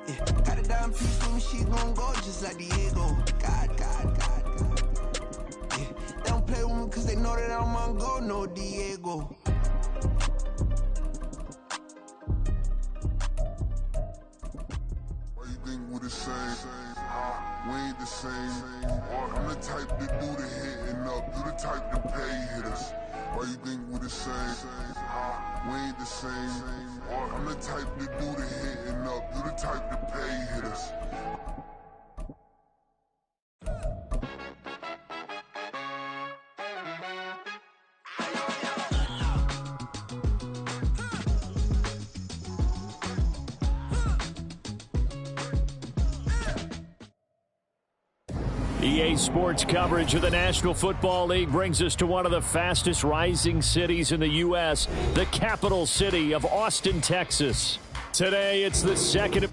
Yeah. Got a dime piece with me, she gon' go just like Diego. God. Yeah. They don't play with me cause they know that I'm on go, no Diego. Why you think we're the same? We ain't the same. I'm the type to do the hitting up, you the type to pay hitters. Why you think we're the same? We ain't the same. I'm the type to do the hitting up, you the type to pay hitters. EA Sports coverage of the National Football League brings us to one of the fastest rising cities in the U.S., the capital city of Austin, Texas. Today, it's the second of...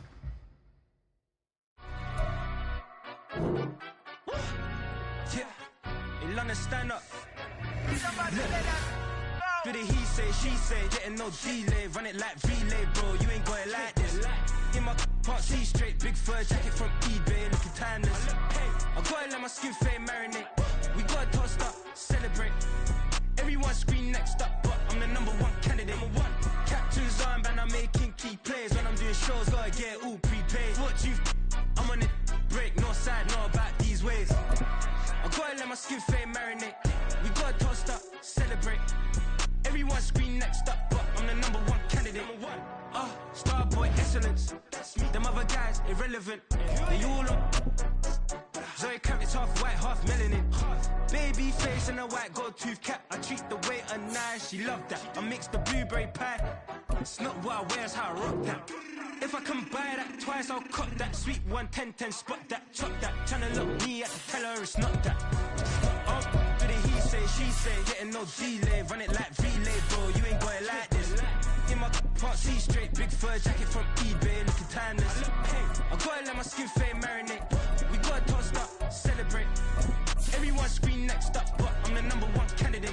In London, stand up. Do the he say, she say, getting no delay, run it like relay, bro, you ain't got it like this. In my can't see straight, big fur jacket from eBay, looking timeless. I gotta let my skin fade marinate. We gotta toast up, celebrate. Everyone scream next up, but I'm the #1 candidate. Captain's armband, I'm making key plays. When I'm doing shows, gotta get all prepaid. What you I'm on it, break, no side, no about these ways. I gotta let my skin fade marinate. We gotta toast up, celebrate. Everyone scream next up, but I'm the #1 candidate. Starboy excellence. Them other guys irrelevant. They all look. Zoe Camp is half white, half melanin. Baby face and a white gold tooth cap. I treat the waiter nice, she love that. I mix the blueberry pie. It's not what I wear, it's how I rock that. If I can buy that twice, I'll cop that. Sweet 110, spot that, chop that. Tryna look me at the tell her it's not that. Do the he say, she say, getting no delay, run it like relay, bro. You ain't got it like this. In my can't see straight, big fur jacket from eBay, looking timeless. I gotta let my skin fade marinate. We gotta toast up, celebrate. Everyone scream next up, but I'm the #1 candidate.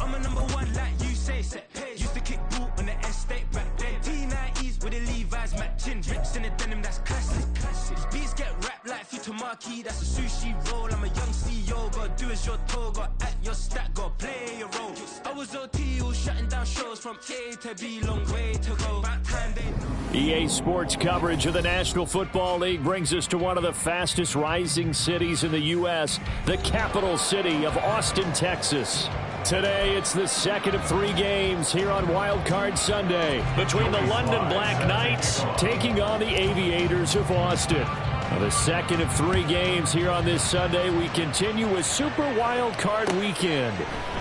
I'm a #1 like you say, set page. Used to kick boot on the estate back then. T90s with the Levi's matching. Rips in the denim, that's classic. These beats get wrapped like Futamaki, that's a sushi roll. I'm a young CEO, gotta do as you're told. Gotta act your stat, gotta play your role. I was OT, all shutting down shows from A to B, long way to go. About time they... EA Sports coverage of the National Football League brings us to one of the fastest rising cities in the U.S., the capital city of Austin, Texas. Today, it's the second of 3 games here on Wild Card Sunday between the London Black Knights taking on the Aviators of Austin. Now, the second of 3 games here on this Sunday, we continue with Super Wild Card Weekend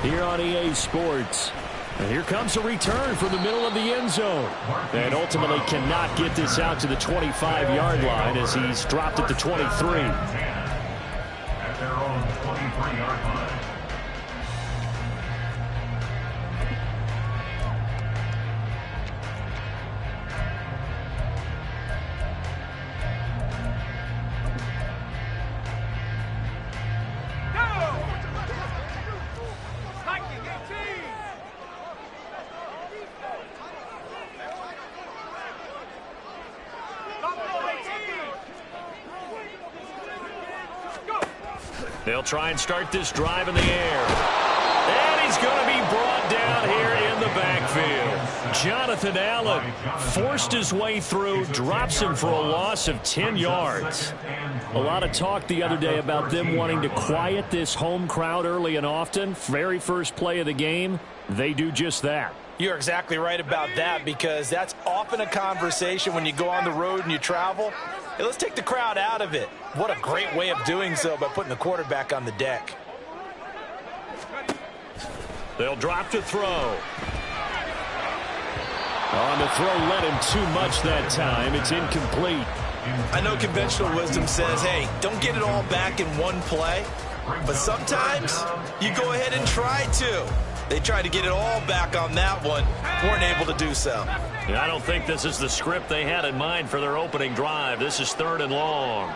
here on EA Sports. And here comes a return from the middle of the end zone. And ultimately cannot get this out to the 25-yard line as he's dropped at the 23. At their own 23-yard line. They'll try and start this drive in the air. And he's going to be brought down here in the backfield. Jonathan Allen forced his way through, drops him for a loss of 10 yards. A lot of talk the other day about them wanting to quiet this home crowd early and often. Very first play of the game, they do just that. You're exactly right about that, because that's often a conversation when you go on the road and you travel. Hey, let's take the crowd out of it. What a great way of doing so by putting the quarterback on the deck. They'll drop to throw. On the throw, let him too much that time. It's incomplete. I know conventional wisdom says, hey, don't get it all back in one play. But sometimes you go ahead and try to. They tried to get it all back on that one. Weren't able to do so. I don't think this is the script they had in mind for their opening drive. This is 3rd and long.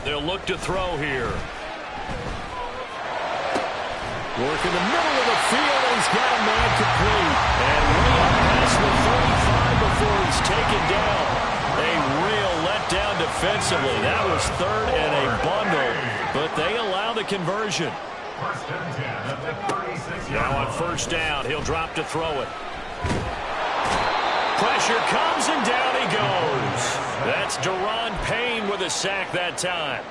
They'll look to throw here. Work in the middle of the field. He's got a man complete. And defensively. That was third and a bundle, but they allow the conversion. Now on first down, he'll drop to throw it. Pressure comes, and down he goes. That's Daron Payne with a sack that time.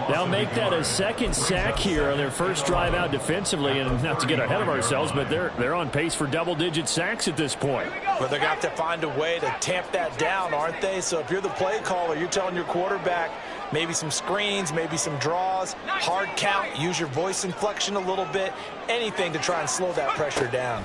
They'll make that a second sack here on their first drive out defensively, and not to get ahead of ourselves, but they're on pace for double-digit sacks at this point. But they're going to have to find a way to tamp that down, aren't they? So if you're the play caller, you're telling your quarterback maybe some screens, maybe some draws, hard count, use your voice inflection a little bit, anything to try and slow that pressure down.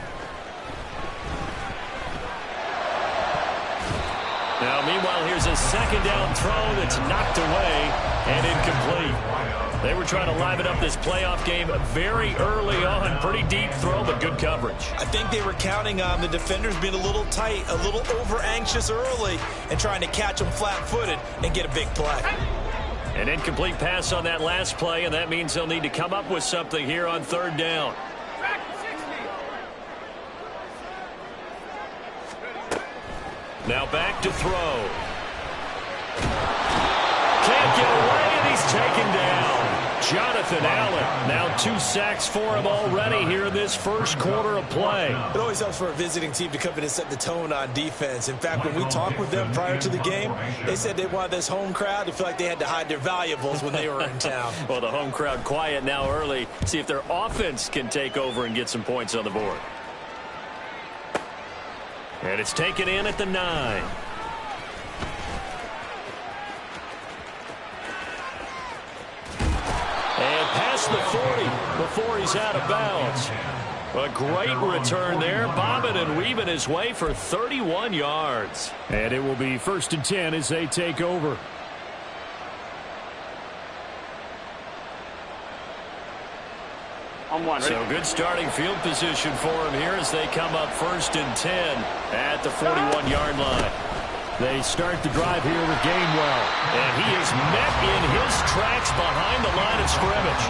Now, meanwhile, here's a second down throw that's knocked away and incomplete. They were trying to liven up this playoff game very early on. Pretty deep throw, but good coverage. I think they were counting on the defenders being a little tight, a little over-anxious early, and trying to catch them flat-footed and get a big play. An incomplete pass on that last play, and that means they'll need to come up with something here on third down. Now back to throw. Can't get away, and he's taken down. Jonathan Allen. Now 2 sacks for him already here in this first quarter of play. It always helps for a visiting team to come in and set the tone on defense. In fact, when we talked with them prior to the game, they said they wanted this home crowd to feel like they had to hide their valuables when they were in town. Well, the home crowd quiet now early. See if their offense can take over and get some points on the board. And it's taken in at the 9. And past the 40 before he's out of bounds. A great return there, bobbing and weaving his way for 31 yards. And it will be 1st and 10 as they take over. So good starting field position for him here as they come up 1st and 10 at the 41-yard line. They start the drive here with Gainwell, and he is met in his tracks behind the line of scrimmage.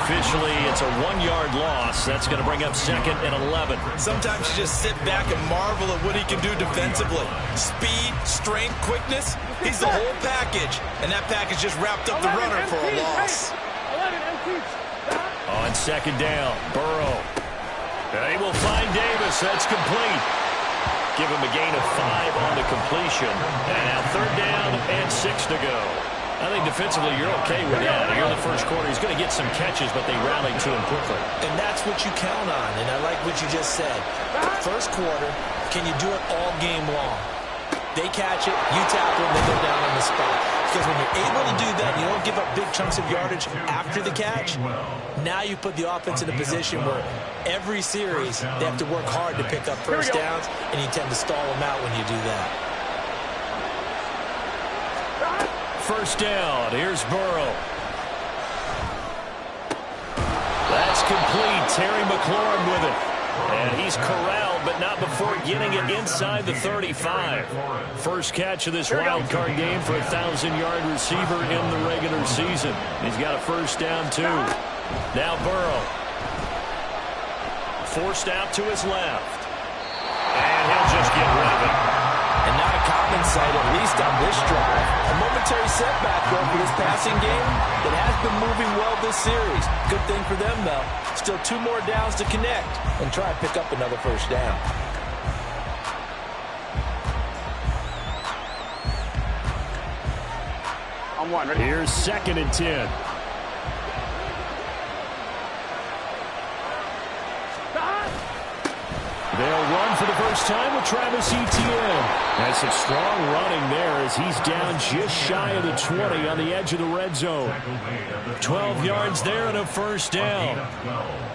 Officially, it's a 1-yard loss. That's going to bring up 2nd and 11. Sometimes you just sit back and marvel at what he can do defensively. Speed, strength, quickness, he's the whole package, and that package just wrapped up the runner for a loss. On 2nd down, Burrow. They will find Davis. That's complete. Give him a gain of 5 on the completion. And now 3rd down and 6 to go. I think defensively you're okay with that. Here in the first quarter, he's going to get some catches, but they rallied to him quickly. And that's what you count on, and I like what you just said. First quarter, can you do it all game long? They catch it, you tackle them, they go down on the spot. Because when you're able to do that, you don't give up big chunks of yardage after the catch. Now you put the offense in a position where every series they have to work hard to pick up first downs, and you tend to stall them out when you do that. 1st down. Here's Burrow. That's complete. Terry McLaurin with it. And he's corralled, but not before getting it inside the 35. First catch of this wild card game for a 1,000-yard receiver in the regular season. He's got a 1st down, too. Now Burrow. Forced out to his left. And he'll just get rid of it. And not a common sight, at least on this drive. A momentary setback, though, for this passing game that has been moving well this series. Good thing for them, though. Still 2 more downs to connect and try to pick up another 1st down. Here's 2nd and 10. They'll run for the first time with Travis Etienne. That's some strong running there as he's down just shy of the 20 on the edge of the red zone. 12 yards there and a 1st down.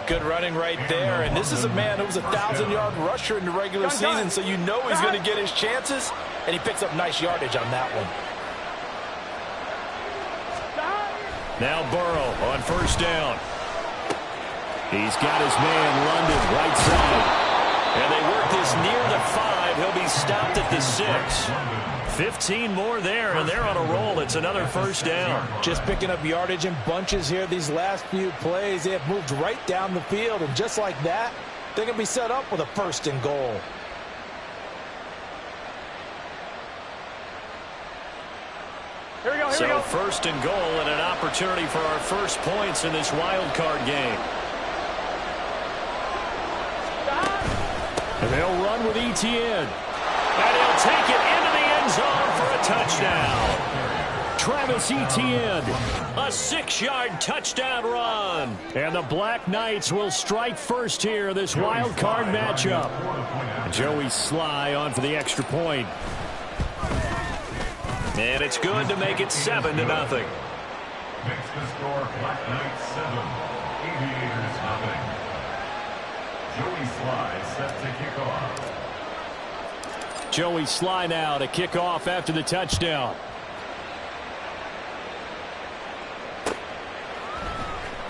Good running right there. And this is a man who was a 1,000-yard rusher in the regular season, so you know he's going to get his chances, and he picks up nice yardage on that one. Now Burrow on 1st down. He's got his man London right side. And they work this near the 5. He'll be stopped at the 6. 15 more there, and they're on a roll. It's another 1st down. Just picking up yardage in bunches here these last few plays. They have moved right down the field, and just like that, they're going to be set up with a 1st and goal. So first and goal and an opportunity for our first points in this wild card game. And they'll run with Etienne. And he'll take it into the end zone for a touchdown. Travis Etienne, a 6-yard touchdown run. And the Black Knights will strike first here, this wild card matchup. Joey Sly on for the extra point. And it's good to make it 7-0. Makes the score Black Knights 7, Aviators 0. Joey Sly set to kick off. Joey Sly now to kick off after the touchdown.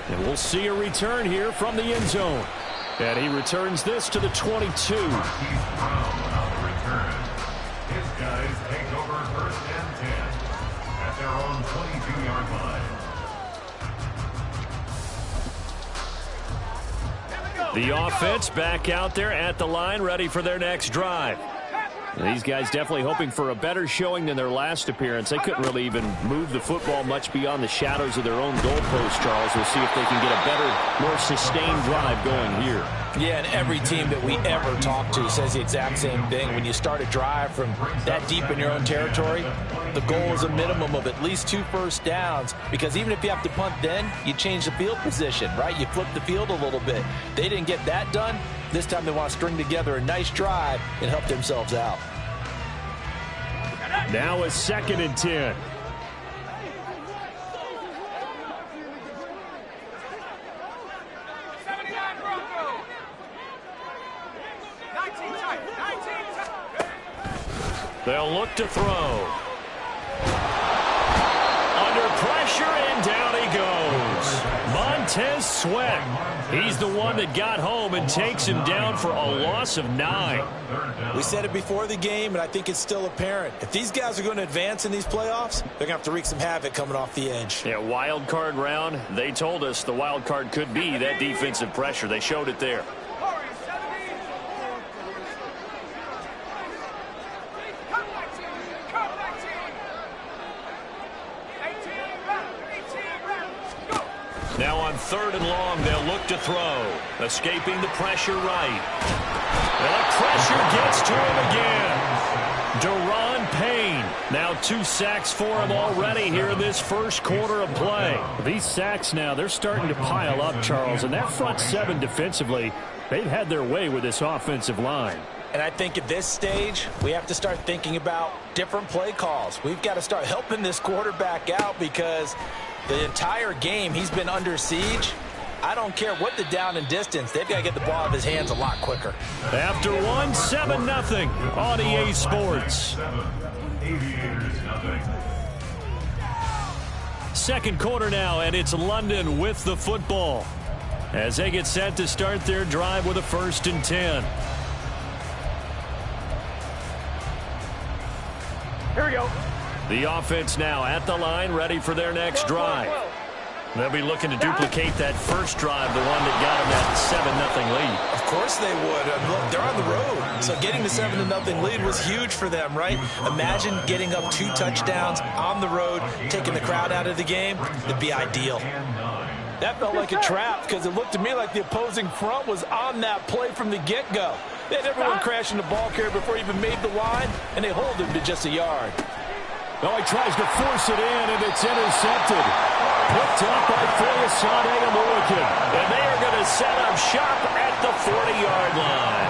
And we'll see a return here from the end zone. And he returns this to the 22. He's Brown on the return. His guys take over first and 10 at their own 22-yard line. The offense back out there at the line, ready for their next drive. And these guys definitely hoping for a better showing than their last appearance. They couldn't really even move the football much beyond the shadows of their own goalpost, Charles. We'll see if they can get a better, more sustained drive going here. Yeah, and every team that we ever talk to says the exact same thing. When you start a drive from that deep in your own territory, the goal is a minimum of at least 2 first downs, because even if you have to punt then, you change the field position, right? You flip the field a little bit. They didn't get that done. This time they want to string together a nice drive and help themselves out. Now a 2nd and 10. They'll look to throw. Under pressure, and down he goes. Montez Sweat. He's the one that got home and takes him down for a loss of 9. We said it before the game, and I think it's still apparent. If these guys are going to advance in these playoffs, they're going to have to wreak some havoc coming off the edge. Yeah, wild card round. They told us the wild card could be that defensive pressure. They showed it there. Now on 3rd and long, they'll look to throw. Escaping the pressure right. And the pressure gets to him again. Deron Payne. Now 2 sacks for him already here in this first quarter of play. These sacks now, they're starting to pile up, Charles. And that front 7 defensively, they've had their way with this offensive line. And I think at this stage, we have to start thinking about different play calls. We've got to start helping this quarterback out, because the entire game he's been under siege. I don't care what the down and distance. They've got to get the ball out of his hands a lot quicker. After 7-0 on EA Sports. Second quarter now, and it's London with the football as they get set to start their drive with a 1st and 10. Here we go. The offense now at the line, ready for their next drive. They'll be looking to duplicate that first drive, the one that got them that 7-0 lead. Of course they would. Look, they're on the road. So getting the 7-0 lead was huge for them, right? Imagine getting up 2 touchdowns on the road, taking the crowd out of the game. It'd be ideal. That felt like a trap, because it looked to me like the opposing front was on that play from the get-go. They had everyone crashing the ball carrier before he even made the line, and they hold him to just a yard. Oh, he tries to force it in, and it's intercepted. Picked up by Foyesade American. And they are going to set up shop at the 40-yard line.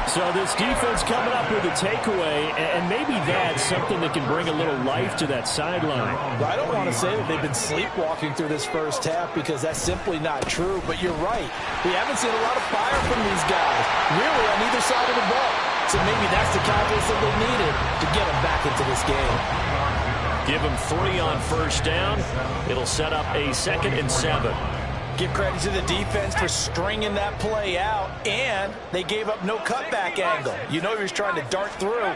So this defense coming up with a takeaway, and maybe that's something that can bring a little life to that sideline. Well, I don't want to say that they've been sleepwalking through this first half, because that's simply not true. But you're right. We haven't seen a lot of fire from these guys, really, on either side of the ball. So maybe that's the catalyst that they needed to get them back into this game. Give them 3 on first down. It'll set up a 2nd and 7. Give credit to the defense for stringing that play out, and they gave up no cutback angle. You know he was trying to dart through.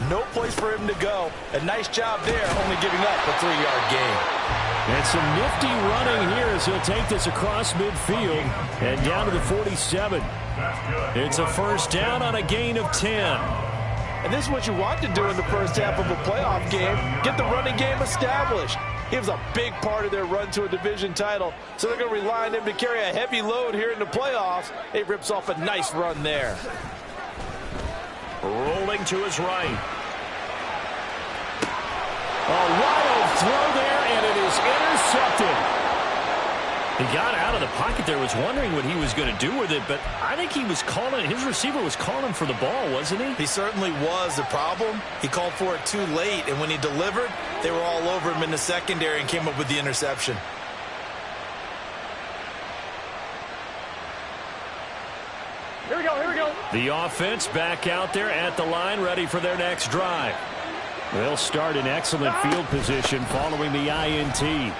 No place for him to go. A nice job there, only giving up a 3-yard gain. And some nifty running here as he'll take this across midfield and down to the 47. It's a first down on a gain of 10. And this is what you want to do in the first half of a playoff game. Get the running game established. He was a big part of their run to a division title, so they're going to rely on him to carry a heavy load here in the playoffs. He rips off a nice run there. Rolling to his right. A wild throw there, and it is intercepted. He got out of the pocket there, was wondering what he was going to do with it, but I think he was calling, his receiver was calling for the ball, wasn't he? He certainly was. The problem, he called for it too late, and when he delivered, they were all over him in the secondary and came up with the interception. Here we go, here we go. The offense back out there at the line, ready for their next drive. They'll start in excellent field position following the INT.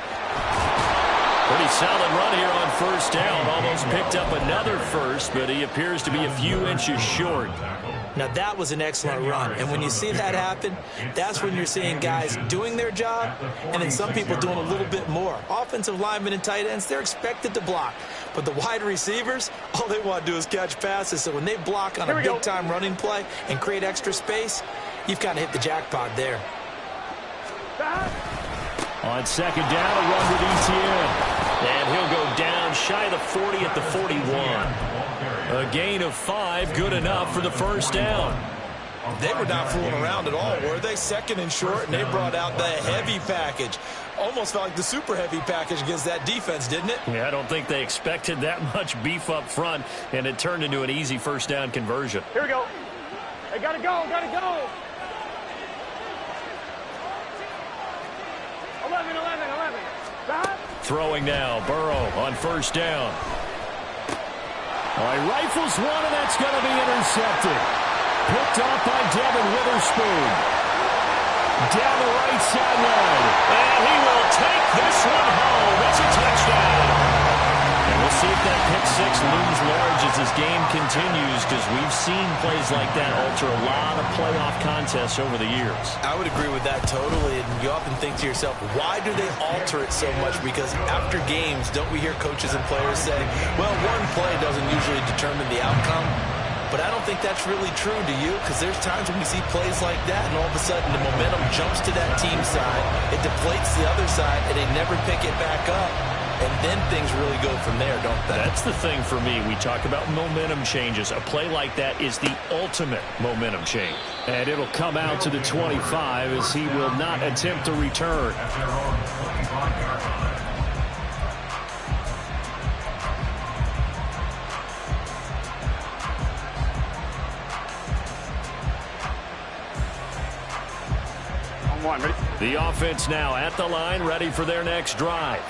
Pretty solid run here on first down. Almost picked up another first, but he appears to be a few inches short. Now, that was an excellent run. And when you see that happen, that's when you're seeing guys doing their job and then some people doing a little bit more. Offensive linemen and tight ends, they're expected to block. But the wide receivers, all they want to do is catch passes. So when they block on a big-time running play and create extra space, you've kind of hit the jackpot there. On second down, a run with ETN. And he'll go down shy of the 40 at the 41. A gain of 5, good enough for the first down. They were not fooling around at all, were they? Second and short, and they brought out the heavy package. Almost felt like the super heavy package against that defense, didn't it? Yeah, I don't think they expected that much beef up front, and it turned into an easy first down conversion. Here we go. They gotta go, gotta go. 11. Throwing now, Burrow on first down. He rifles one, and that's going to be intercepted. Picked off by Devin Witherspoon. Down the right sideline. And he will take this one home. It's a touchdown. And we'll see if that pick six looms large as this game continues, because we've seen plays like that alter a lot of playoff contests over the years. I would agree with that totally. And you often think to yourself, why do they alter it so much? Because after games, don't we hear coaches and players say, well, one play doesn't usually determine the outcome. But I don't think that's really true, do you? Because there's times when we see plays like that, and all of a sudden the momentum jumps to that team side. It deflates the other side, and they never pick it back up. And then things really go from there, don't they? That's the thing for me. We talk about momentum changes. A play like that is the ultimate momentum change. And it'll come out to the 25 as he will not attempt to return. The offense now at the line, ready for their next drive.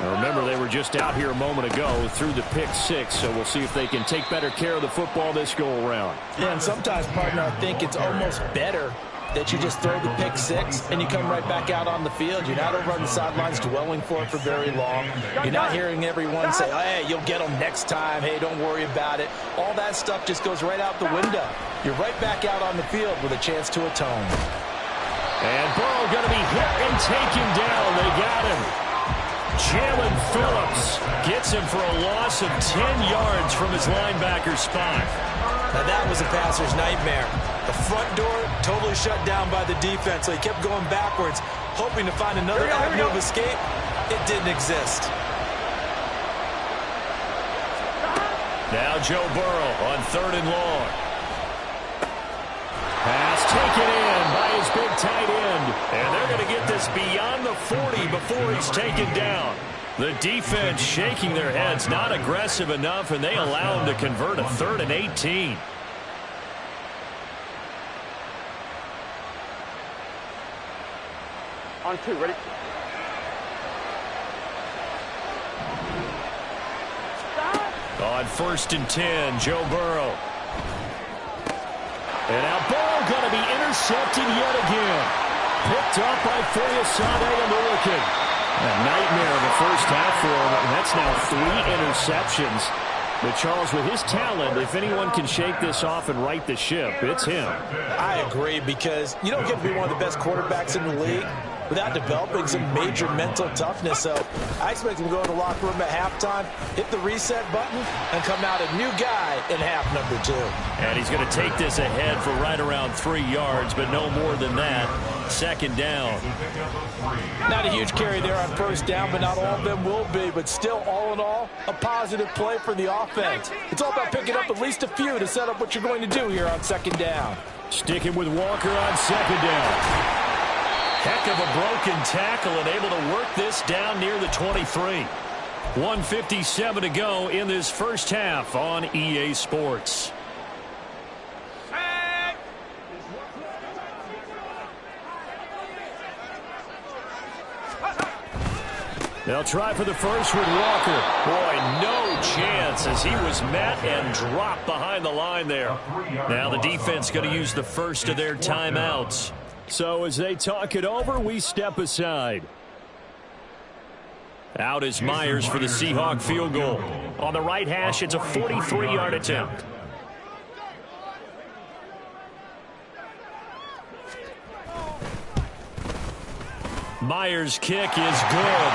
Now remember, they were just out here a moment ago through the pick six, so we'll see if they can take better care of the football this go-around. Yeah, and sometimes, partner, I think it's almost better that you just throw the pick six and you come right back out on the field. You're not over on the sidelines dwelling for it for very long. You're not hearing everyone say, oh, hey, you'll get them next time. Hey, don't worry about it. All that stuff just goes right out the window. You're right back out on the field with a chance to atone. And Burrow going to be hit and taken down. They got him. Jalen Phillips gets him for a loss of 10 yards from his linebacker spot. Now that was a passer's nightmare. The front door totally shut down by the defense, so he kept going backwards, hoping to find another avenue of escape. It didn't exist. Now Joe Burrow on 3rd and long. Pass taken in by his big tight end. And they're going to get this beyond the 40 before he's taken down. The defense shaking their heads, not aggressive enough, and they allow him to convert a 3rd and 18. On 2, ready? On 1st and 10, Joe Burrow. And now Burrow going to be intercepted yet again. Picked up by Foyesade Oluokun. A nightmare of a first half for him, and that's now 3 interceptions. But Charles, with his talent, if anyone can shake this off and right the ship, it's him. I agree, because you don't get to be one of the best quarterbacks in the league without developing some major mental toughness. So I expect him to go to the locker room at halftime, hit the reset button, and come out a new guy in half number 2. And he's going to take this ahead for right around 3 yards, but no more than that. Second down. Not a huge carry there on first down, but not all of them will be. But still, all in all, a positive play for the offense. It's all about picking up at least a few to set up what you're going to do here on second down. Sticking with Walker on second down. Heck of a broken tackle and able to work this down near the 23. 1:57 to go in this first half on EA Sports. They'll try for the first with Walker. Boy, no chance as he was met and dropped behind the line there. Now the defense going to use the first of their timeouts. So as they talk it over, we step aside. Out is Myers for the Seahawk field goal. On the right hash, it's a 43-yard attempt. Myers' kick is good.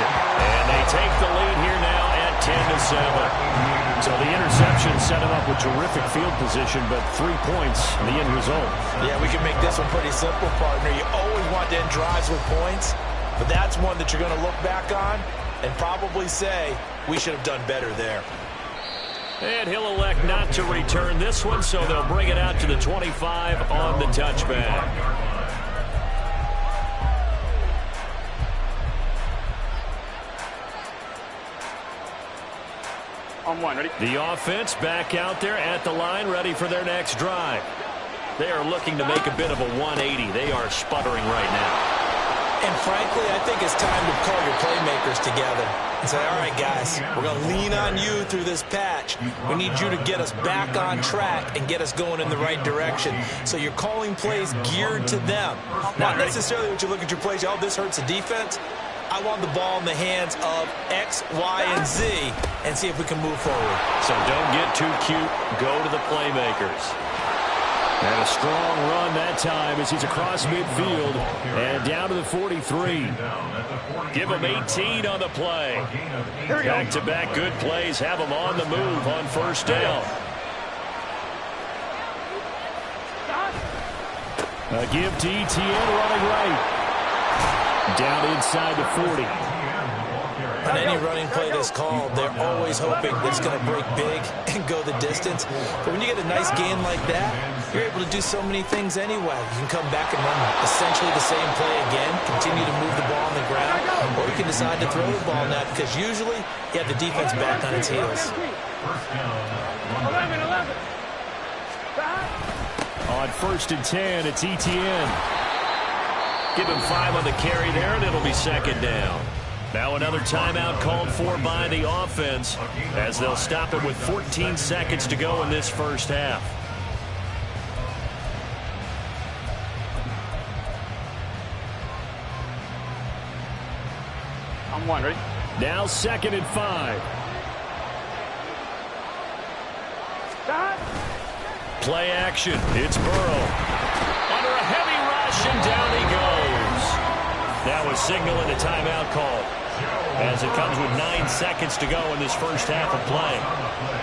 And they take the lead here now at 10-7. So the interception set him up with terrific field position, but 3 points, the end result. Yeah, we can make this one pretty simple, partner. You always want to end drives with points, but that's one that you're going to look back on and probably say, we should have done better there. And he'll elect not to return this one, so they'll bring it out to the 25 on the touchback. On one, ready? The offense back out there at the line, ready for their next drive. They are looking to make a bit of a 180. They are sputtering right now. And frankly, I think it's time to call your playmakers together and say, all right, guys, we're going to lean on you through this patch. We need you to get us back on track and get us going in the right direction. So you're calling plays geared to them. Not necessarily what you look at your plays, oh, this hurts the defense. I want the ball in the hands of X, Y, and Z and see if we can move forward. So don't get too cute. Go to the playmakers. And a strong run that time as he's across midfield and down to the 43. Give him 18 on the play. Back-to-back good plays have him on the move on first down. A give to ETN running right. Down inside the 40. On any running play that's called, they're always hoping that it's going to break big and go the distance. But when you get a nice gain like that, you're able to do so many things anyway. You can come back and run essentially the same play again, continue to move the ball on the ground, or you can decide to throw the ball now because usually you have the defense back on its heels. 11. On 1st and 10, it's ETN. Give him 5 on the carry there, and it'll be second down. Now another timeout called for by the offense as they'll stop it with 14 seconds to go in this first half. On one, ready? Now 2nd and 5. Play action. It's Burrow. Under a heavy rush, and down he goes. That was signaling a timeout call as it comes with 9 seconds to go in this first half of play.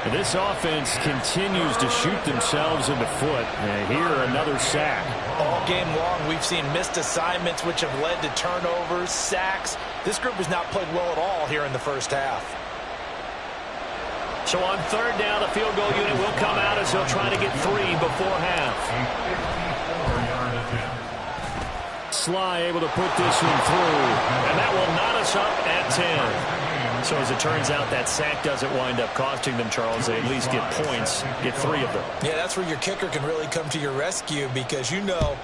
And this offense continues to shoot themselves in the foot. And here, another sack. All game long, we've seen missed assignments which have led to turnovers, sacks. This group has not played well at all here in the first half. So on 3rd down, the field goal unit will come out as he'll try to get 3 before half. Sly able to put this one through, and that will knot us up at 10. So as it turns out, that sack doesn't wind up costing them, Charles. They at least get points, get 3 of them. Yeah, that's where your kicker can really come to your rescue because you know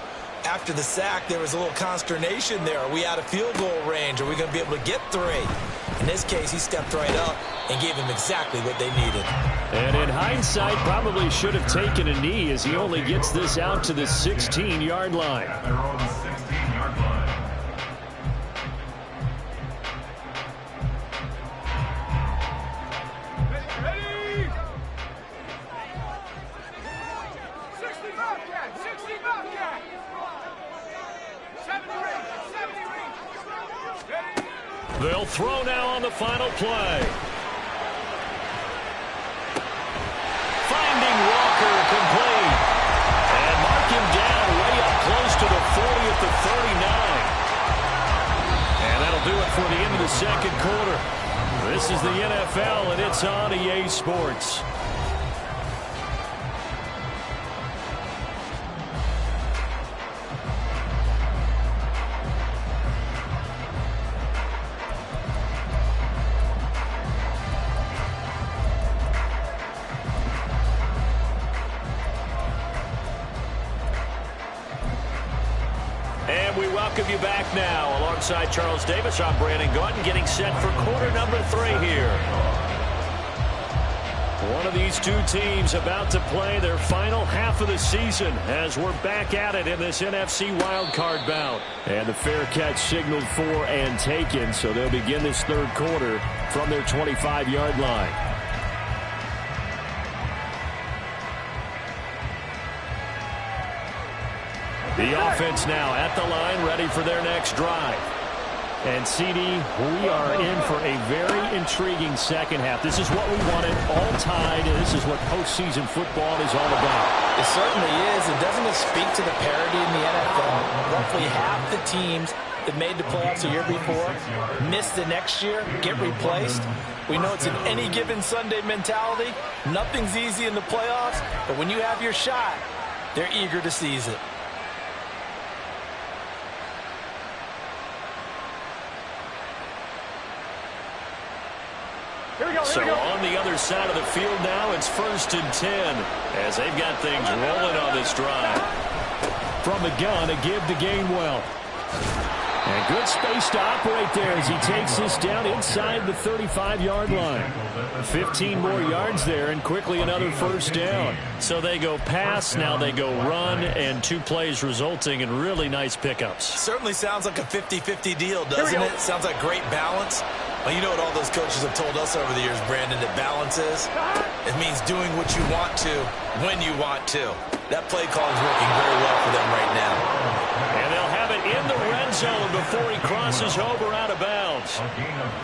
after the sack there was a little consternation there. Are we out of field goal range? Are we going to be able to get 3? In this case, he stepped right up and gave them exactly what they needed. And in hindsight, probably should have taken a knee as he only gets this out to the 16-yard line. They're on the 16-yard line. Ready? 60 Bobcat! 60 Bobcat! 70 range! 70 range! They'll throw now on the final play. Finding Walker complete. And mark him down way up close to the 40 at the 39. And that'll do it for the end of the second quarter. This is the NFL, and it's on EA Sports. And we welcome you back now. Alongside Charles Davis, I'm Brandon Gaudin, getting set for quarter number 3 here. One of these two teams about to play their final half of the season as we're back at it in this NFC wildcard bout. And the fair catch signaled for and taken, so they'll begin this third quarter from their 25-yard line. The offense now at the line, ready for their next drive. And, CD, we are in for a very intriguing second half. This is what we wanted, all tied, and this is what postseason football is all about. It certainly is. And doesn't it speak to the parity in the NFL? Roughly half the teams that made the playoffs a year before miss the next year, get replaced. We know it's an any given Sunday mentality. Nothing's easy in the playoffs, but when you have your shot, they're eager to seize it. So on the other side of the field now, it's 1st and 10 as they've got things rolling on this drive. From the gun, a give to Gainwell. And good space to operate there as he takes this down inside the 35-yard line. 15 more yards there and quickly another first down. So they go pass, now they go run, and 2 plays resulting in really nice pickups. Certainly sounds like a 50-50 deal, doesn't it? Sounds like great balance. Well, you know what all those coaches have told us over the years, Brandon, that balance is? It means doing what you want to, when you want to. That play call is working very well for them right now. And they'll have it in the red zone before he crosses over out of bounds.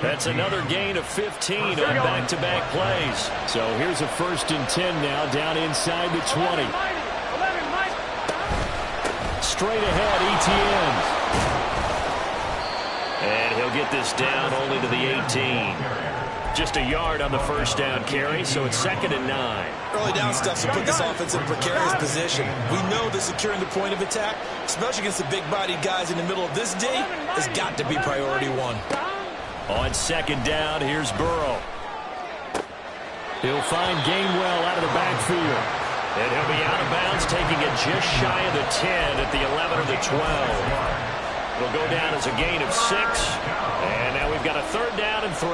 That's another gain of 15 on back-to-back plays. So here's a 1st and 10 now down inside the 20. Straight ahead, Etienne. And he'll get this down only to the 18. Just a yard on the first down carry, so it's 2nd and 9. Early down stuff will put this offense in a precarious position. We know that securing the point of attack, especially against the big-bodied guys in the middle of this day, has got to be priority 1. On 2nd down, here's Burrow. He'll find Gainwell out of the backfield. And he'll be out of bounds, taking it just shy of the 10 at the 11 or the 12. It'll go down as a gain of 6. And now we've got a 3rd down and 3.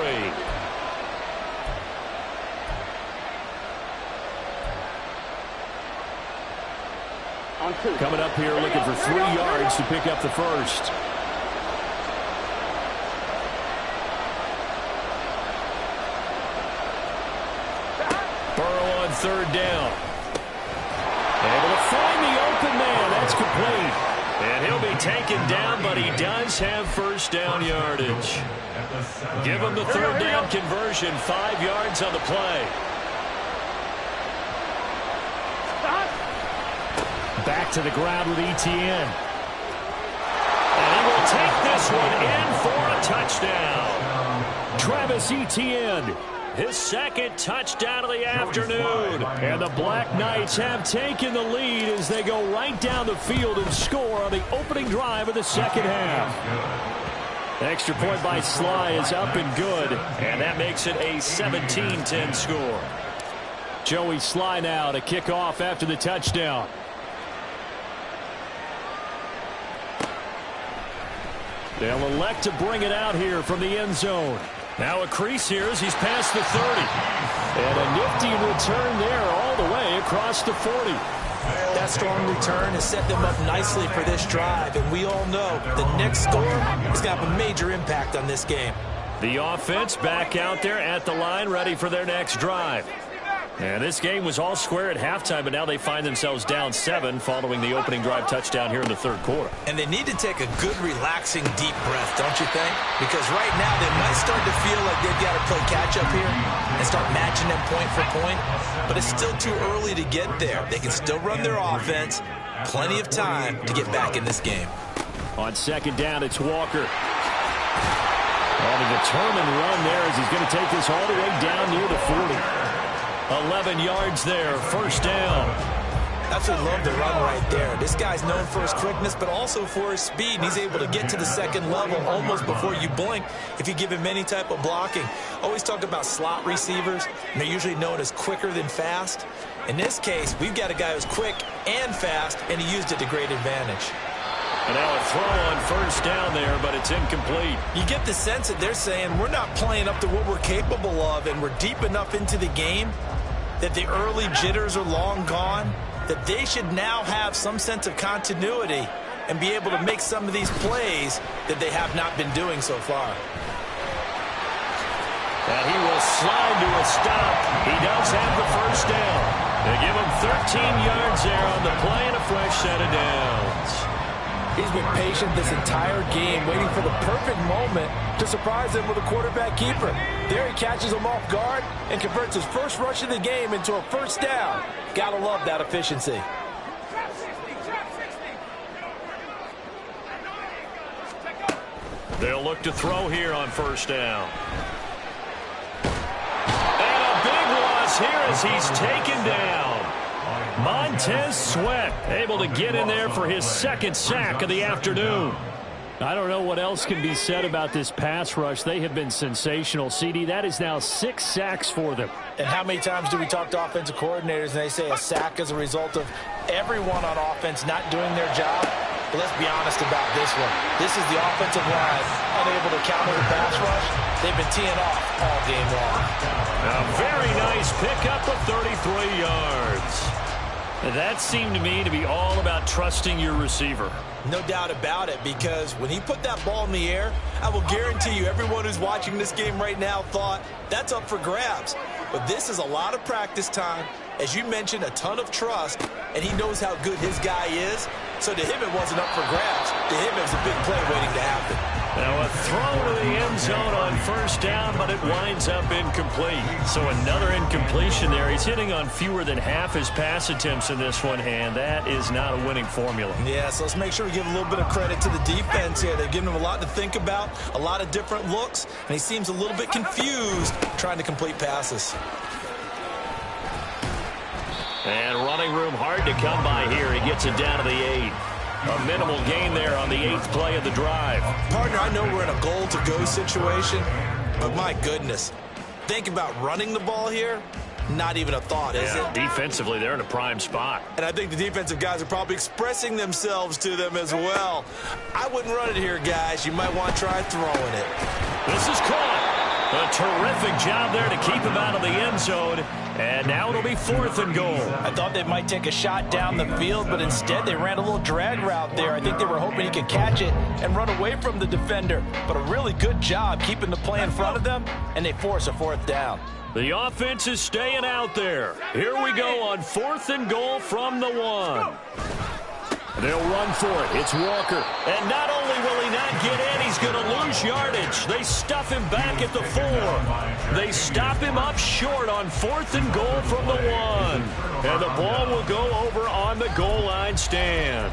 Coming up here looking for 3 yards to pick up the first. Burrow on 3rd down. Able to find the open man. That's complete. And he'll be taken down, but he does have first down yardage. Give him the 3rd down conversion, 5 yards on the play. Back to the ground with Etienne. And he will take this one in for a touchdown. Travis Etienne, his 2nd touchdown of the afternoon. And the Black Knights have taken the lead as they go right down the field and score on the opening drive of the second half. The extra point by Sly is up and good, and that makes it a 17-10 score. Joey Sly now to kick off after the touchdown. They'll elect to bring it out here from the end zone. Now a crease here as he's past the 30. And a nifty return there all the way across the 40. That strong return has set them up nicely for this drive, and we all know the next score is going to have a major impact on this game. The offense back out there at the line, ready for their next drive. And this game was all square at halftime, but now they find themselves down 7 following the opening drive touchdown here in the third quarter. And they need to take a good, relaxing, deep breath, don't you think? Because right now they might start to feel like they've got to play catch-up here and start matching them point for point. But it's still too early to get there. They can still run their offense. Plenty of time to get back in this game. On second down, it's Walker. On a determined run there as he's going to take this all the way down near the 40. 11 yards there, first down. Absolutely love the run right there. This guy's known for his quickness, but also for his speed. And he's able to get to the second level almost before you blink if you give him any type of blocking. Always talk about slot receivers, and they're usually known as quicker than fast. In this case, we've got a guy who's quick and fast, and he used it to great advantage. And now a throw on first down there, but it's incomplete. You get the sense that they're saying we're not playing up to what we're capable of, and we're deep enough into the game that the early jitters are long gone, that they should now have some sense of continuity and be able to make some of these plays that they have not been doing so far. And he will slide to a stop. He does have the first down. They give him 13 yards there on the play and a fresh set of downs. He's been patient this entire game, waiting for the perfect moment to surprise them with a quarterback keeper. There he catches him off guard and converts his first rush of the game into a first down. Gotta love that efficiency. They'll look to throw here on first down. And a big loss here as he's taken down. Montez Sweat able to get in there for his second sack of the afternoon. I don't know what else can be said about this pass rush. They have been sensational. CD, that is now 6 sacks for them. And how many times do we talk to offensive coordinators and they say a sack is a result of everyone on offense not doing their job? But let's be honest about this one. This is the offensive line unable to counter the pass rush. They've been teeing off all game long. A very nice pickup of 33 yards. That seemed to me to be all about trusting your receiver. No doubt about it, because when he put that ball in the air, I will guarantee you everyone who's watching this game right now thought that's up for grabs. But this is a lot of practice time. As you mentioned, a ton of trust, and he knows how good his guy is. So to him, it wasn't up for grabs. To him, it was a big play waiting to happen. Now a throw to the end zone on first down, but it winds up incomplete. So another incompletion there. He's hitting on fewer than half his pass attempts in this one, and that is not a winning formula. Yeah, so let's make sure we give a little bit of credit to the defense here. They've given him a lot to think about, a lot of different looks, and he seems a little bit confused trying to complete passes. And running room hard to come by here. He gets it down to the 8. A minimal gain there on the 8th play of the drive. Partner, I know we're in a goal-to-go situation, but my goodness. Think about running the ball here. Not even a thought, is it? Defensively, they're in a prime spot. And I think the defensive guys are probably expressing themselves to them as well. I wouldn't run it here, guys. You might want to try throwing it. This is caught. A terrific job there to keep him out of the end zone. And now it'll be 4th and goal. I thought they might take a shot down the field, but instead they ran a little drag route there. I think they were hoping he could catch it and run away from the defender. But a really good job keeping the play in front of them, and they force a 4th down. The offense is staying out there. Here we go on 4th and goal from the 1. They'll run for it. It's Walker. And not only will he not get in, he's going to lose yardage. They stuff him back at the 4. They stop him up short on 4th and goal from the 1. And the ball will go over on the goal line stand.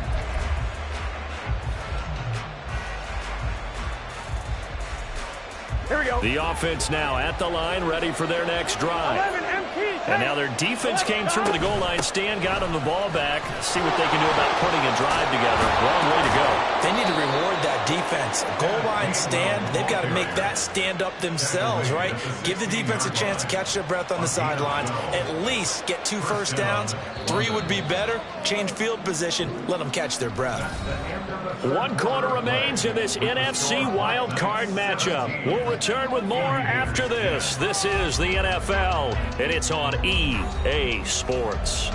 Here we go. The offense now at the line, ready for their next drive. 11 MP. And now their defense came through to the goal line stand, got them the ball back. See what they can do about putting a drive together. Long way to go. They need to reward that defense. Goal line stand, they've got to make that stand up themselves, right? Give the defense a chance to catch their breath on the sidelines. At least get 2 first downs. 3 would be better. Change field position. Let them catch their breath. 1 quarter remains in this NFC wild card matchup. We'll return with more after this. This is the NFL, and it's on EA Sports.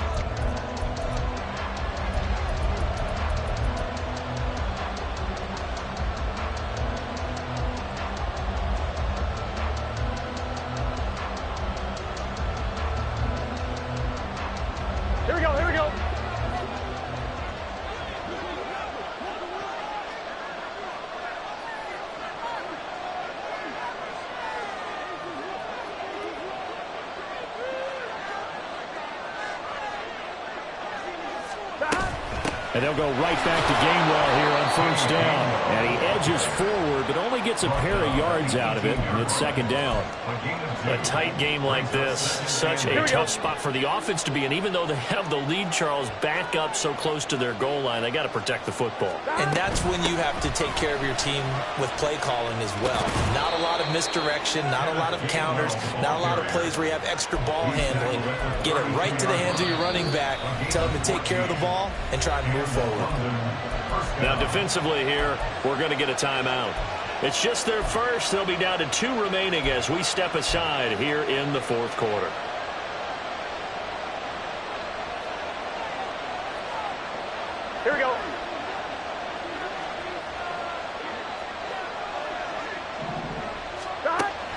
And they'll go right back to Gainwell here on first down. And he edges forward, but only gets a pair of yards out of it. And it's second down. A tight game like this, such a tough spot for the offense to be in. Even though they have the lead, Charles, back up so close to their goal line, they got to protect the football. And that's when you have to take care of your team with play calling as well. Not a lot of misdirection, not a lot of counters, not a lot of plays where you have extra ball handling. Get it right to the hands of your running back, tell him to take care of the ball, and try and move forward. Now defensively here, we're going to get a timeout. It's just their first. They'll be down to 2 remaining as we step aside here in the fourth quarter. Here we go.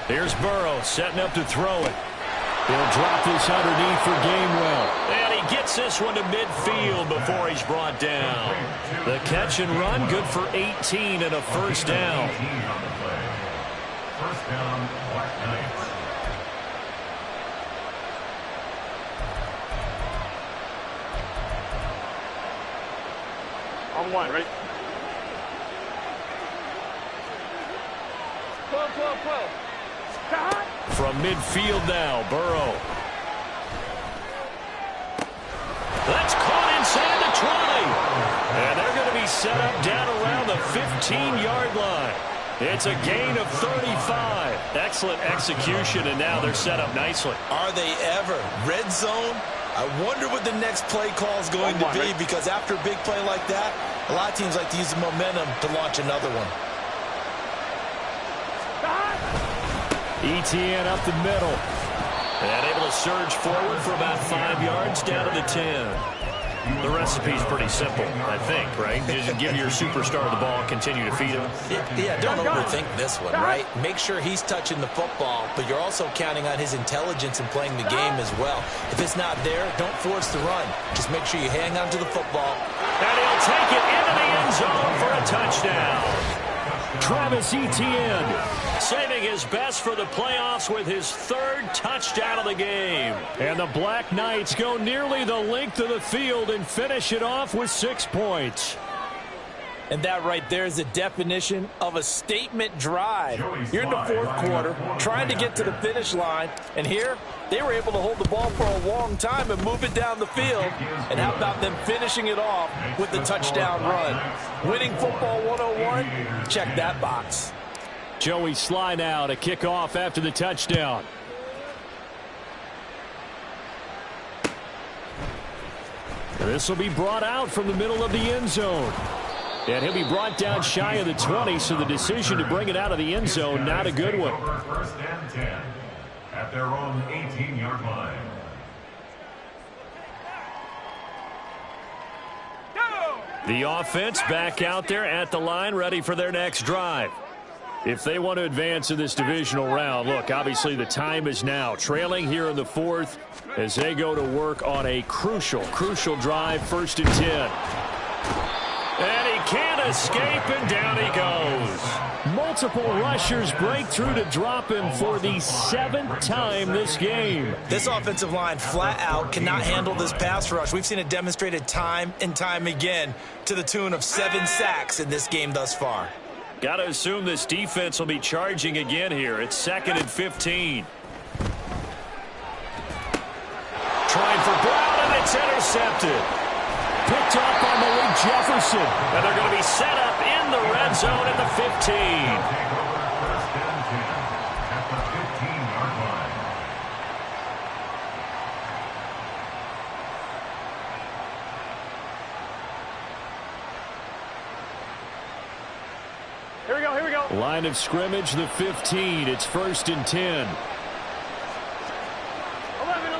Here's Burrow setting up to throw it. He'll drop this underneath for Gainwell. And he gets this one to midfield before he's brought down. The catch and run, good for 18 and a first down. First down, Black Knights. On one, ready? 12, 12, 12. From midfield now, Burrow. That's caught inside the 20. And they're going to be set up down around the 15-yard line. It's a gain of 35. Excellent execution, and now they're set up nicely. Are they ever? Red zone? I wonder what the next play call is going to be, because after a big play like that, a lot of teams like to use the momentum to launch another one. ETN up the middle. And able to surge forward for about 5 yards down to the 10. The recipe's pretty simple, I think, right? You just give your superstar the ball, continue to feed him. Yeah, don't overthink this one, right? Make sure he's touching the football, but you're also counting on his intelligence in playing the game as well. If it's not there, don't force the run. Just make sure you hang on to the football. And he'll take it into the end zone for a touchdown. Travis Etienne saving his best for the playoffs with his 3rd touchdown of the game. And the Black Knights go nearly the length of the field and finish it off with 6 points. And that right there is the definition of a statement drive. You're in the fourth quarter, trying to get to the finish line, and here they were able to hold the ball for a long time and move it down the field. And how about them finishing it off with the touchdown run? Winning football 101, check that box. Joey Sly now to kick off after the touchdown. This will be brought out from the middle of the end zone. And he'll be brought down shy of the 20, so the decision to bring it out of the end zone, not a good one. First and 10 at their own 18-yard line. The offense back out there at the line, ready for their next drive. If they want to advance in this divisional round, look, obviously the time is now. Trailing here in the fourth as they go to work on a crucial drive, 1st and 10. And he can't escape, and down he goes. Multiple rushers break through to drop him for the 7th time this game. This offensive line flat out cannot handle this pass rush. We've seen it demonstrated time and time again to the tune of 7 sacks in this game thus far. Got to assume this defense will be charging again here. It's 2nd and 15. Trying for Brown, and it's intercepted. Picked up by Malik Jefferson. And they're going to be set up in the red zone at the 15. First and 10 at the 15-yard line. Here we go, here we go. Line of scrimmage, the 15. It's 1st and 10. 11.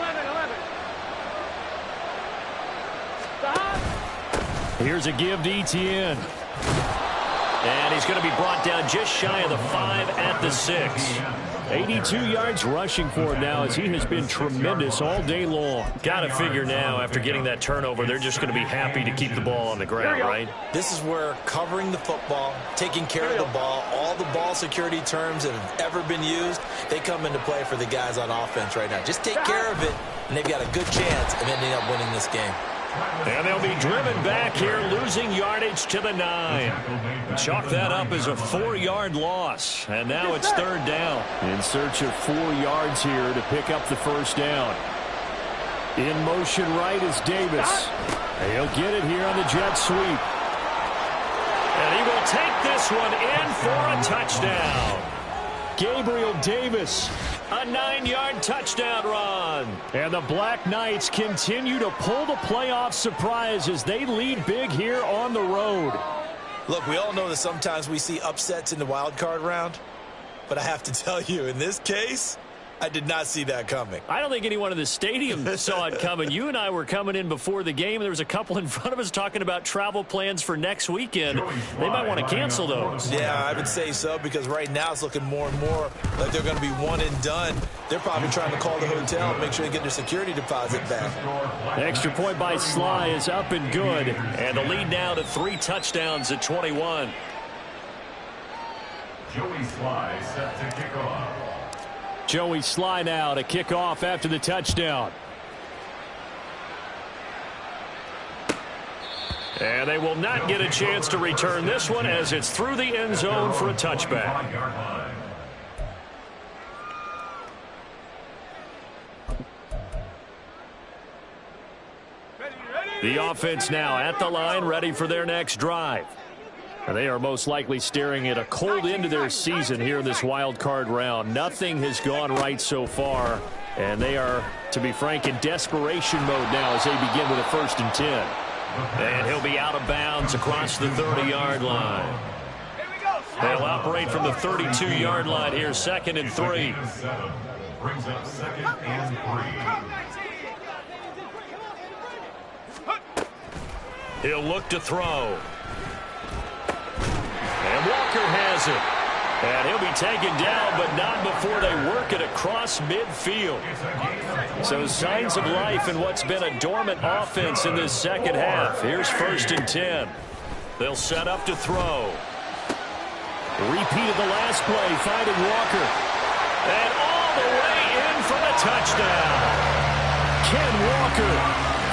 Here's a give to Etienne. And he's going to be brought down just shy of the 5 at the 6. 82 yards rushing for him now as he has been tremendous all day long. Got to figure now, after getting that turnover, they're just going to be happy to keep the ball on the ground, right? This is where covering the football, taking care of the ball, all the ball security terms that have ever been used, they come into play for the guys on offense right now. Just take care of it, and they've got a good chance of ending up winning this game. And they'll be driven back here, losing yardage to the 9. Chalk that up as a 4-yard loss. And now it's 3rd down. In search of 4 yards here to pick up the first down. In motion right is Davis. He'll get it here on the jet sweep. And he will take this one in for a touchdown. Gabriel Davis, a 9-yard touchdown run. And the Black Knights continue to pull the playoff surprise as they lead big here on the road. Look, we all know that sometimes we see upsets in the wild card round, but I have to tell you, in this case, I did not see that coming. I don't think anyone in the stadium saw it coming. You and I were coming in before the game. There was a couple in front of us talking about travel plans for next weekend. They might want to cancel those. Yeah, I would say so, because right now it's looking more and more like they're going to be one and done. They're probably trying to call the hotel and make sure they get their security deposit back. The extra point by Sly is up and good. And the lead now to 3 touchdowns at 21. Joey Sly set to kick off. Joey Sly now to kick off after the touchdown. And they will not get a chance to return this one as it's through the end zone for a touchback. The offense now at the line, ready for their next drive. And they are most likely staring at a cold end to their season here in this wild card round. Nothing has gone right so far, and they are, to be frank, in desperation mode now as they begin with a 1st and 10. And he'll be out of bounds across the 30-yard line. They'll operate from the 32-yard line here, 2nd and 3. Brings up 2nd and 3. He'll look to throw. And Walker has it. And he'll be taken down, but not before they work it across midfield. So signs of life in what's been a dormant offense in this second half. Here's 1st and 10. They'll set up to throw. Repeat of the last play, finding Walker. And all the way in for the touchdown. Ken Walker.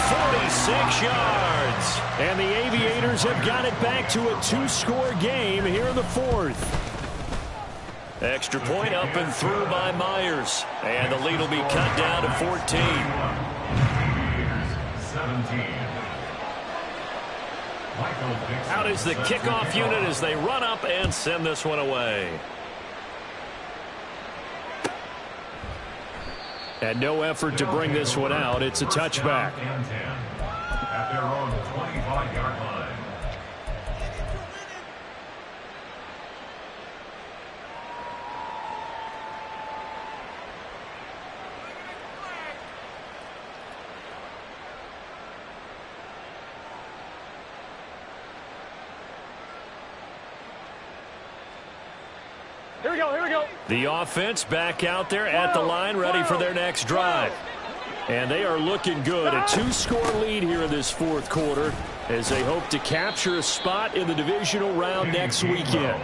46 yards. And the Aviators have got it back to a 2-score game here in the 4th. Extra point up and through by Myers. And the lead will be cut down to 14. 17. Out is the kickoff unit as they run up and send this one away. And no effort to bring this one out. It's a touchback. At their own 25-yard line. Here we go, here we go. The offense back out there at the line, ready for their next drive. And they are looking good. A 2-score lead here in this 4th quarter as they hope to capture a spot in the divisional round next weekend.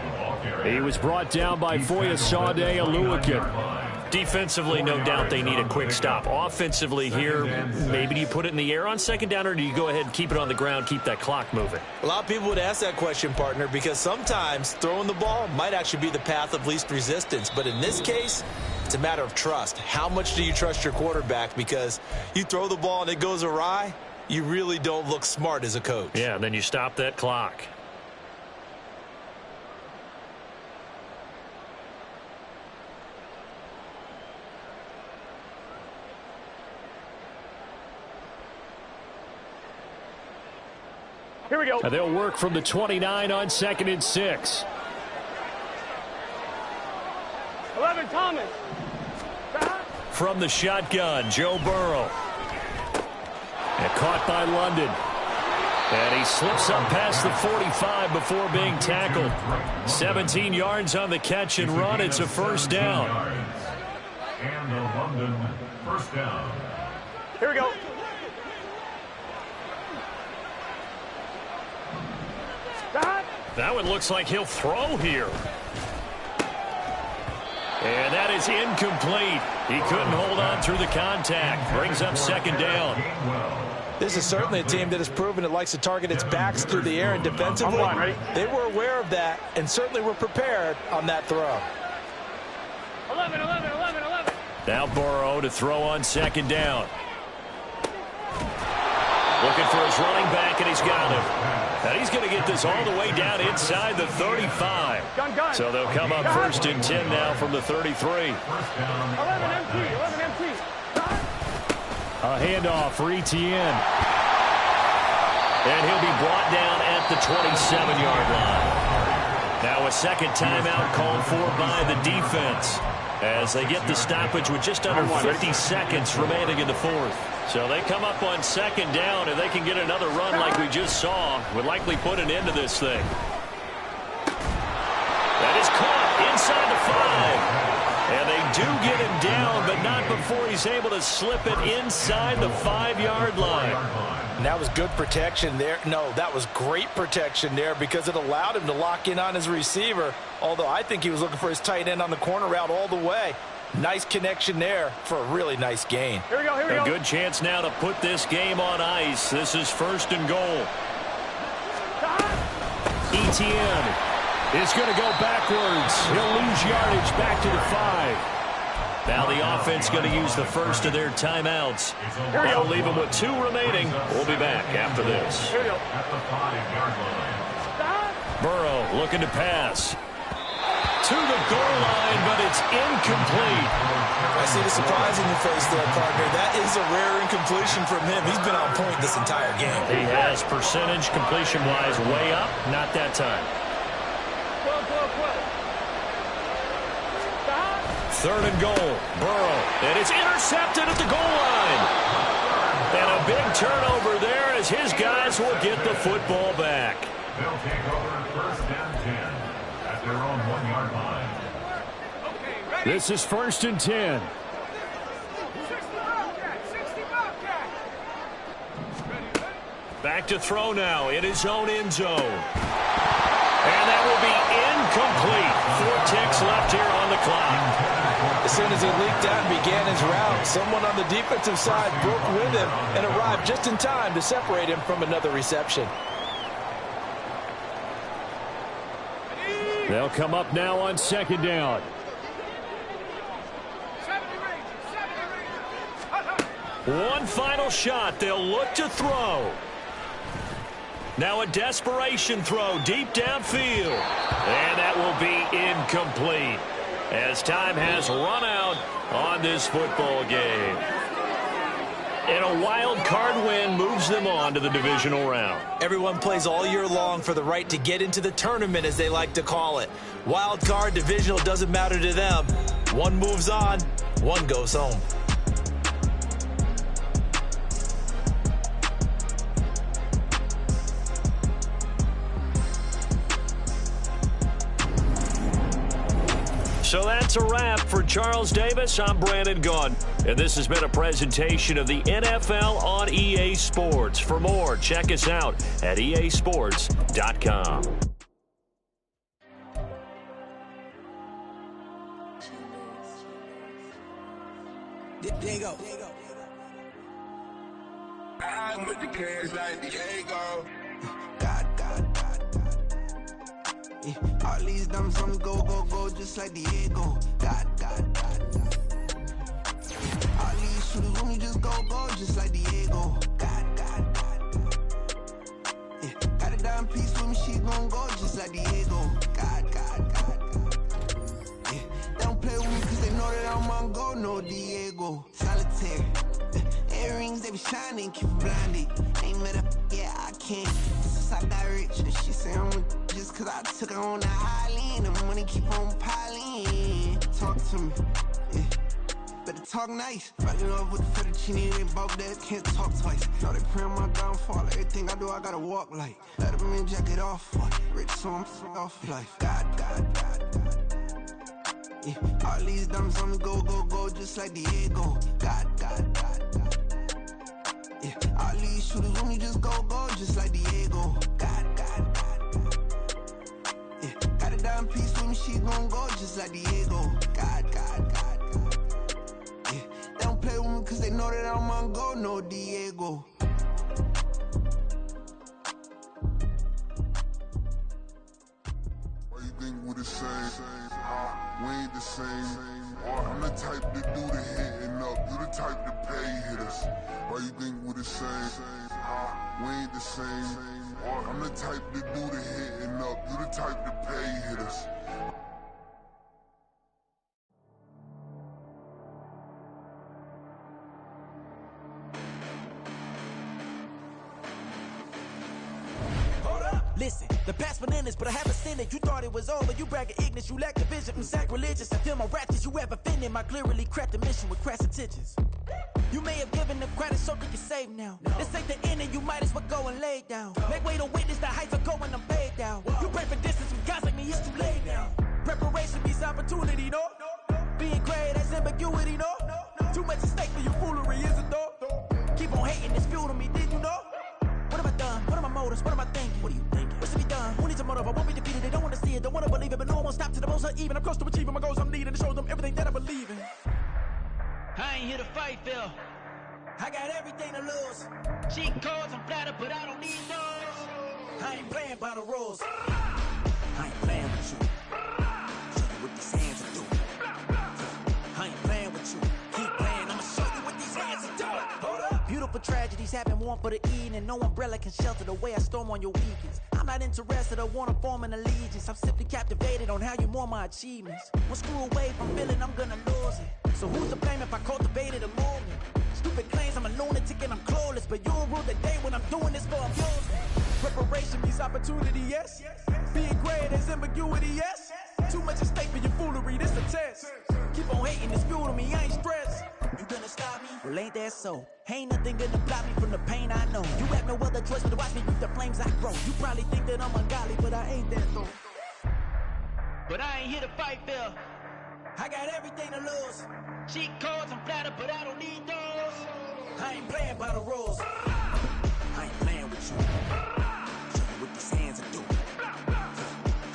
He was brought down by Foyesade Aluakin. Defensively, no doubt they need a quick stop. Offensively here, maybe do you put it in the air on 2nd down, or do you go ahead and keep it on the ground, keep that clock moving? A lot of people would ask that question, partner, because sometimes throwing the ball might actually be the path of least resistance. But in this case, it's a matter of trust. How much do you trust your quarterback? Because you throw the ball and it goes awry, you really don't look smart as a coach. Yeah, and then you stop that clock. Here we go. They'll work from the 29 on 2nd and 6. 11, Thomas. From the shotgun, Joe Burrow. And caught by London. And he slips up past the 45 before being tackled. 17 yards on the catch and run. It's a 1st down. And the London 1st down. Here we go. That one looks like he'll throw here. And that is incomplete. He couldn't hold on through the contact. Brings up 2nd down. This is certainly a team that has proven it likes to target its backs through the air and defensively. They were aware of that and certainly were prepared on that throw. 11. Now Burrow to throw on second down. Looking for his running back, and he's got him. And he's going to get this all the way down inside the 35. So they'll come up 1st and 10 now from the 33. 11 empty. A handoff for Etienne. And he'll be brought down at the 27-yard line. Now a second timeout called for by the defense as they get the stoppage with just under 50 seconds remaining in the 4th. So they come up on second down, and they can get another run like we just saw. Would likely put an end to this thing. That is caught inside the 5. And they do get him down, but not before he's able to slip it inside the 5-yard line. And that was good protection there. No, that was great protection there because it allowed him to lock in on his receiver, although I think he was looking for his tight end on the corner route all the way. Nice connection there for a really nice gain. Here we go. A good chance now to put this game on ice. This is 1st and goal. Etienne is going to go backwards. He'll lose yardage back to the 5. Now the offense going to use the first of their timeouts. That'll leave them with 2 remaining. We'll be back after this. Burrow looking to pass. To the goal line, but it's incomplete. I see the surprise in your face there, partner. That is a rare incompletion from him. He's been on point this entire game. He has percentage completion-wise way up. Not that time. 3rd and goal. Burrow. And it's intercepted at the goal line. And a big turnover there as his guys will get the football back. They'll take over 1st and 10 at their own 1-yard line. This is 1st and 10. Back to throw now in his own end zone. And that will be incomplete. 4 ticks left here on the clock. As soon as he leaked out and began his route, someone on the defensive side broke with him and arrived just in time to separate him from another reception. They'll come up now on second down. One final shot. They'll look to throw. Now a desperation throw deep downfield. And that will be incomplete as time has run out on this football game. And a wild card win moves them on to the divisional round. Everyone plays all year long for the right to get into the tournament, as they like to call it. Wild card, divisional, doesn't matter to them. One moves on, one goes home. So that's a wrap for Charles Davis. I'm Brandon Gunn, and this has been a presentation of the NFL on EA Sports. For more, check us out at easports.com. Diego. I'm with the cash like Diego. God. All these dumps on the go, just like Diego. God. All these shooters on me just go, just like Diego. God. Yeah, got a dime piece with me, she gon' go just like Diego. God. Yeah, they don't play with me cause they know that I'm on go, no Diego. Solitaire. Earrings, they be shining, keep blinded. Ain't met up, yeah, I can't. Since I got rich, and she say I'm just cause I took her on the island. The money keep on piling. Talk to me, yeah. Better talk nice. Fell in love with the fettuccine, they both dead, can't talk twice. Now they pray on my downfall. Everything I do, I gotta walk like. Let them in, jacket off. Rich, so I'm off life. God. Yeah, all these dumps on me go, just like Diego. God. Yeah, all these shooters on me just go, just like Diego. God. Yeah, got a dime piece with me, she gon' go just like Diego. God. Yeah, they don't play with me cause they know that I'm on go, no Diego. the same. We ain't the same. I'm the type to do the hitting up. You the type to pay hitters. Why you think we the same? We ain't the same. I'm the type to do the hitting up. You the type to pay hitters. Listen, the past bananas, but I haven't seen it. You thought it was over, you bragging ignorance, you lack the vision. I'm sacrilegious, I feel my ratchets, you have offended my clearly crafted mission with crass intentions. You may have given them credit so they can save now. This ain't the end and you might as well go and lay down. Make way to witness the heights of going, I'm paid down. You pray for distance with guys like me, it's too late now. Preparation means opportunity, no? Being great, that's ambiguity, no? Too much at stake for your foolery, is it though? Keep on hating, it's fuel to me, did you know? What have I done? What are my motives? What am I thinking? What are you thinking? What's to be done? Who needs a motive? I won't be defeated. They don't want to see it, don't want to believe it, but no one won't stop to the most even. I'm close to achieving my goals. I'm needing to show them everything that I believe in. I ain't here to fight, Phil. I got everything to lose. Cheat codes, I'm flattered, but I don't need those. I ain't playing by the rules. I ain't playing with you. Show you what these hands will do. I ain't playing with you. Keep playing, I'ma show you what these hands will do. Hold up. Beautiful tragedies happen, one for the eating, and no umbrella can shelter the way I storm on your weekends. I'm not interested or want to form an allegiance. I'm simply captivated on how you more my achievements. One screw away from feeling I'm gonna lose it. So who's to blame if I cultivated a movement? Stupid claims I'm a lunatic and I'm clueless, but you'll rule the day when I'm doing this for amusement. Preparation means opportunity, yes. Being great, there's ambiguity, yes. Too much at stake for your foolery, this a test. Keep on hating, it's fuel to me, I ain't stressed. You gonna stop me? Well, ain't that so? Ain't nothing gonna block me from the pain I know. You have no other choice but to watch me reap the flames I grow. You probably think that I'm ungodly, but I ain't that though. But I ain't here to fight, Phil. I got everything to lose. Cheat codes, I'm flattered, but I don't need those. I ain't playing by the rules. I ain't playing with you. Show you what these hands will do.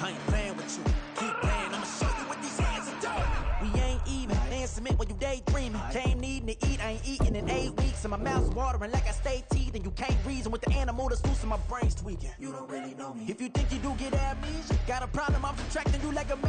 I ain't playing with you. Keep playing, I'ma show you what these hands will do. We ain't even. They ain't submit when you daydreaming. Came needing to eat, I ain't eating in 8 weeks. And my mouth's watering like I stay teeth. And you can't reason with the animal that's loose and my brain's tweaking. You don't really know me. If you think you do get amnesia, got a problem, I'm subtracting you like a